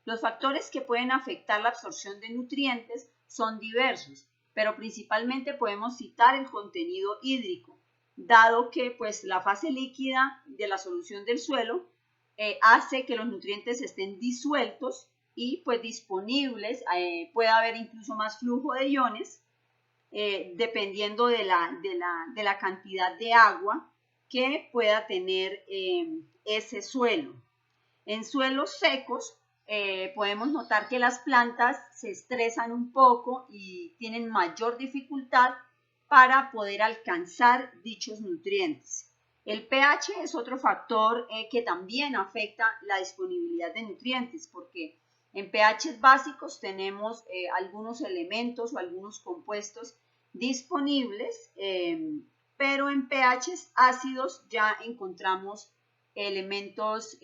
Los factores que pueden afectar la absorción de nutrientes son diversos, pero principalmente podemos citar el contenido hídrico, dado que pues, la fase líquida de la solución del suelo hace que los nutrientes estén disueltos y pues disponibles, puede haber incluso más flujo de iones, dependiendo de la cantidad de agua que pueda tener ese suelo. En suelos secos podemos notar que las plantas se estresan un poco y tienen mayor dificultad para poder alcanzar dichos nutrientes. El pH es otro factor que también afecta la disponibilidad de nutrientes, porque en pH básicos tenemos algunos elementos o algunos compuestos disponibles, pero en pH ácidos ya encontramos elementos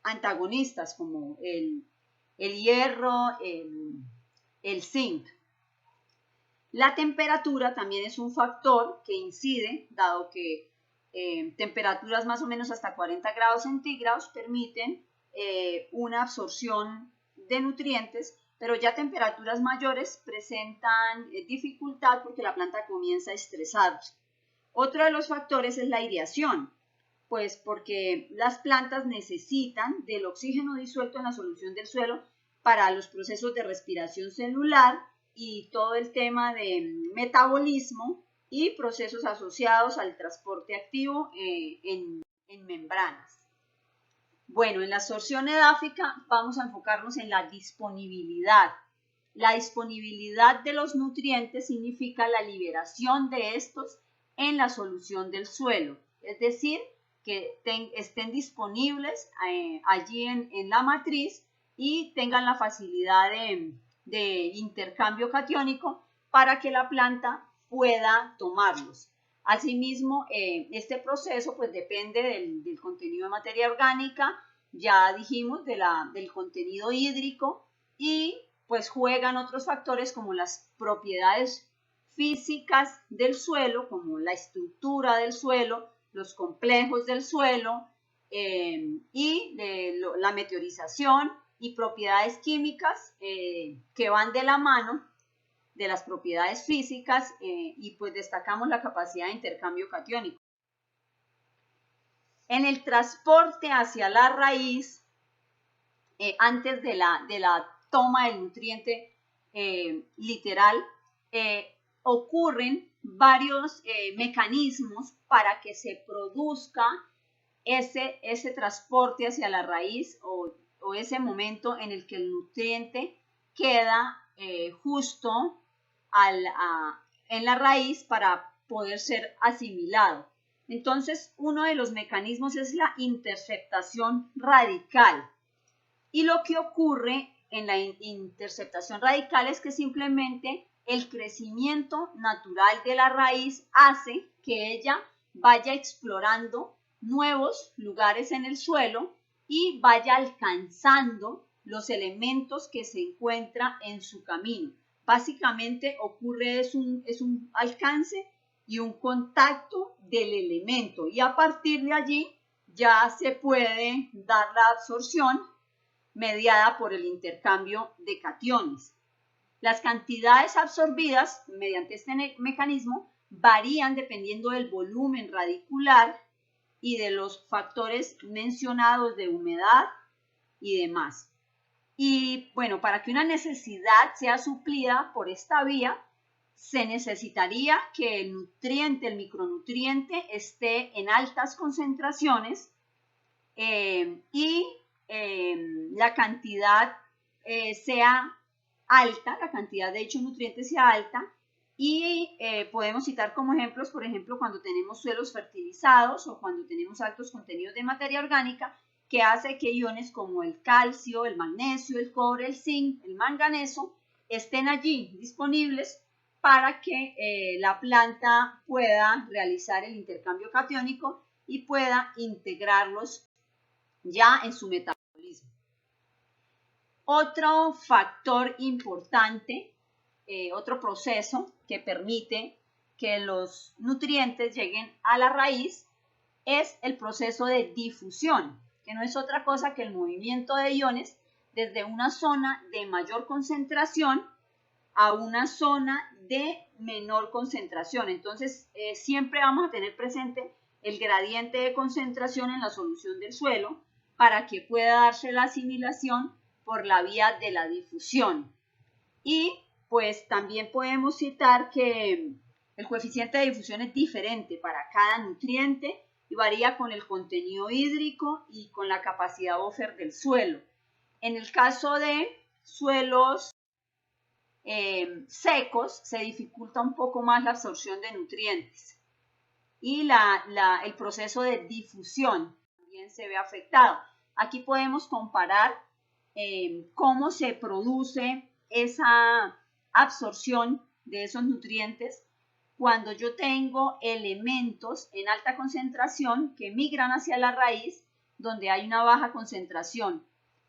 antagonistas como el hierro, el zinc. La temperatura también es un factor que incide, dado que temperaturas más o menos hasta 40 grados centígrados permiten una absorción de nutrientes, pero ya temperaturas mayores presentan dificultad porque la planta comienza a estresarse. Otro de los factores es la aireación, pues porque las plantas necesitan del oxígeno disuelto en la solución del suelo para los procesos de respiración celular y todo el tema de metabolismo y procesos asociados al transporte activo en membranas. Bueno, en la absorción edáfica vamos a enfocarnos en la disponibilidad. La disponibilidad de los nutrientes significa la liberación de estos en la solución del suelo, es decir, que estén disponibles allí en la matriz y tengan la facilidad de intercambio catiónico para que la planta pueda tomarlos. Asimismo, este proceso pues depende del contenido de materia orgánica, ya dijimos del contenido hídrico, y pues juegan otros factores como las propiedades físicas del suelo, como la estructura del suelo, los complejos del suelo y la meteorización y propiedades químicas que van de la mano de las propiedades físicas y pues destacamos la capacidad de intercambio catiónico. En el transporte hacia la raíz, antes de la toma del nutriente literal, ocurren varios mecanismos para que se produzca ese transporte hacia la raíz o ese momento en el que el nutriente queda justo en la raíz para poder ser asimilado. Entonces, uno de los mecanismos es la interceptación radical. Y lo que ocurre en la interceptación radical es que simplemente el crecimiento natural de la raíz hace que ella vaya explorando nuevos lugares en el suelo y vaya alcanzando los elementos que se encuentran en su camino. Básicamente ocurre es un alcance y un contacto del elemento, y a partir de allí ya se puede dar la absorción mediada por el intercambio de cationes. Las cantidades absorbidas mediante este mecanismo varían dependiendo del volumen radicular y de los factores mencionados de humedad y demás. Y bueno, para que una necesidad sea suplida por esta vía, se necesitaría que el nutriente, el micronutriente, esté en altas concentraciones y la cantidad sea alta, la cantidad de dichos nutrientes sea alta, y podemos citar como ejemplos, por ejemplo, cuando tenemos suelos fertilizados o cuando tenemos altos contenidos de materia orgánica, que hace que iones como el calcio, el magnesio, el cobre, el zinc, el manganeso estén allí disponibles para que la planta pueda realizar el intercambio catiónico y pueda integrarlos ya en su metabolismo. Otro factor importante, otro proceso que permite que los nutrientes lleguen a la raíz es el proceso de difusión, que no es otra cosa que el movimiento de iones desde una zona de mayor concentración a una zona de menor concentración. Entonces, siempre vamos a tener presente el gradiente de concentración en la solución del suelo para que pueda darse la asimilación por la vía de la difusión. Y pues también podemos citar que el coeficiente de difusión es diferente para cada nutriente y varía con el contenido hídrico y con la capacidad buffer del suelo. En el caso de suelos secos, se dificulta un poco más la absorción de nutrientes y el proceso de difusión también se ve afectado. Aquí podemos comparar cómo se produce esa absorción de esos nutrientes cuando yo tengo elementos en alta concentración que migran hacia la raíz donde hay una baja concentración.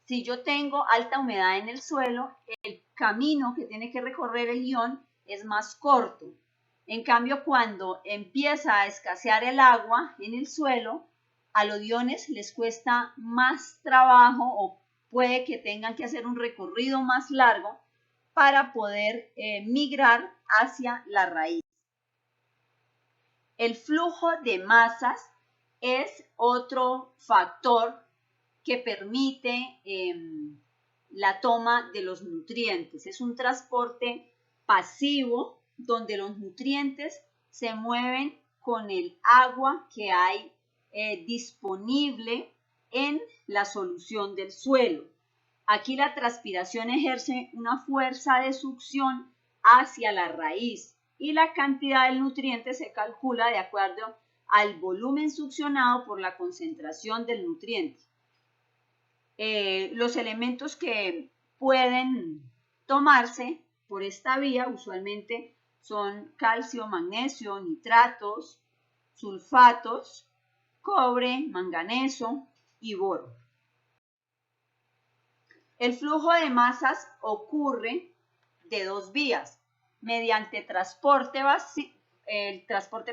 Si yo tengo alta humedad en el suelo, el camino que tiene que recorrer el ion es más corto. En cambio, cuando empieza a escasear el agua en el suelo, a los iones les cuesta más trabajo o puede que tengan que hacer un recorrido más largo para poder migrar hacia la raíz. El flujo de masas es otro factor que permite la toma de los nutrientes. Es un transporte pasivo donde los nutrientes se mueven con el agua que hay disponible en la solución del suelo. Aquí la transpiración ejerce una fuerza de succión hacia la raíz y la cantidad del nutriente se calcula de acuerdo al volumen succionado por la concentración del nutriente. Los elementos que pueden tomarse por esta vía usualmente son calcio, magnesio, nitratos, sulfatos, cobre, manganeso y boro. El flujo de masas ocurre de dos vías, mediante el transporte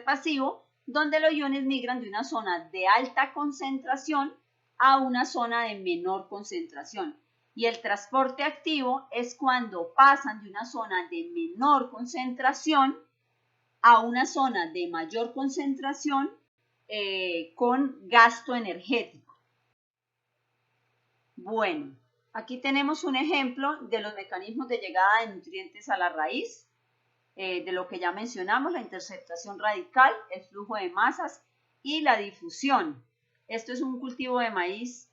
pasivo, donde los iones migran de una zona de alta concentración a una zona de menor concentración. Y el transporte activo es cuando pasan de una zona de menor concentración a una zona de mayor concentración con gasto energético. Bueno, aquí tenemos un ejemplo de los mecanismos de llegada de nutrientes a la raíz, de lo que ya mencionamos, la interceptación radical, el flujo de masas y la difusión. Esto es un cultivo de maíz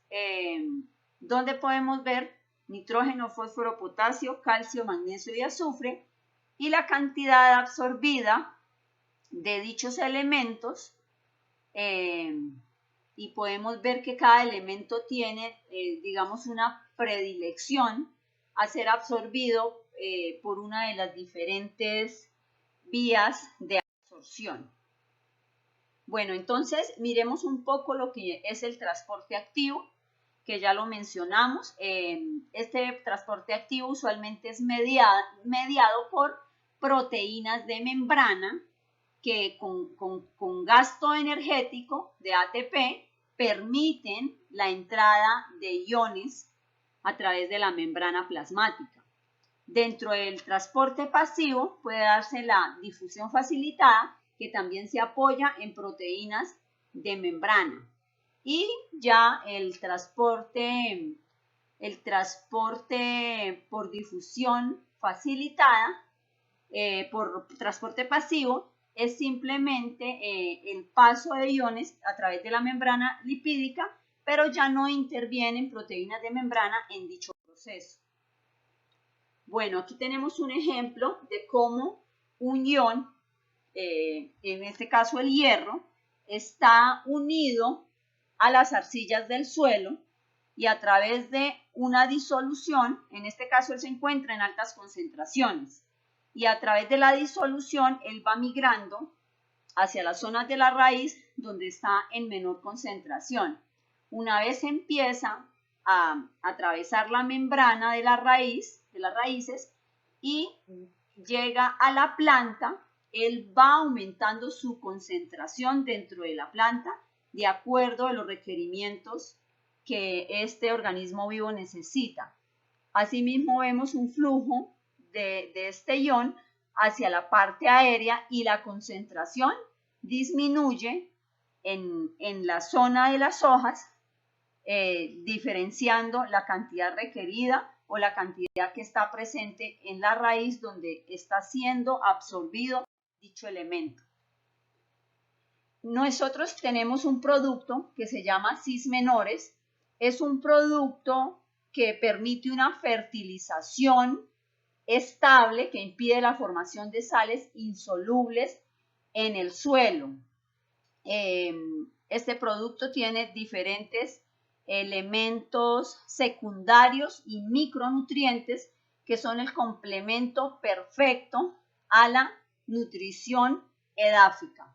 donde podemos ver nitrógeno, fósforo, potasio, calcio, magnesio y azufre y la cantidad absorbida de dichos elementos y podemos ver que cada elemento tiene, digamos, una predilección a ser absorbido por una de las diferentes vías de absorción. Bueno, entonces miremos un poco lo que es el transporte activo, que ya lo mencionamos. Este transporte activo usualmente es mediado por proteínas de membrana que con gasto energético de ATP permiten la entrada de iones a través de la membrana plasmática. Dentro del transporte pasivo puede darse la difusión facilitada, que también se apoya en proteínas de membrana. Y ya el transporte por difusión facilitada, por transporte pasivo, es simplemente el paso de iones a través de la membrana lipídica, pero ya no intervienen proteínas de membrana en dicho proceso. Bueno, aquí tenemos un ejemplo de cómo un ion, en este caso el hierro, está unido a las arcillas del suelo y a través de una disolución, en este caso él se encuentra en altas concentraciones, y a través de la disolución él va migrando hacia las zonas de la raíz donde está en menor concentración. Una vez empieza a atravesar la membrana de la raíz, de las raíces, y llega a la planta, él va aumentando su concentración dentro de la planta de acuerdo a los requerimientos que este organismo vivo necesita. Asimismo vemos un flujo de este ion hacia la parte aérea y la concentración disminuye en la zona de las hojas, diferenciando la cantidad requerida o la cantidad que está presente en la raíz donde está siendo absorbido dicho elemento. Nosotros tenemos un producto que se llama cis menores. Es un producto que permite una fertilización estable que impide la formación de sales insolubles en el suelo. Este producto tiene diferentes elementos secundarios y micronutrientes que son el complemento perfecto a la nutrición edáfica.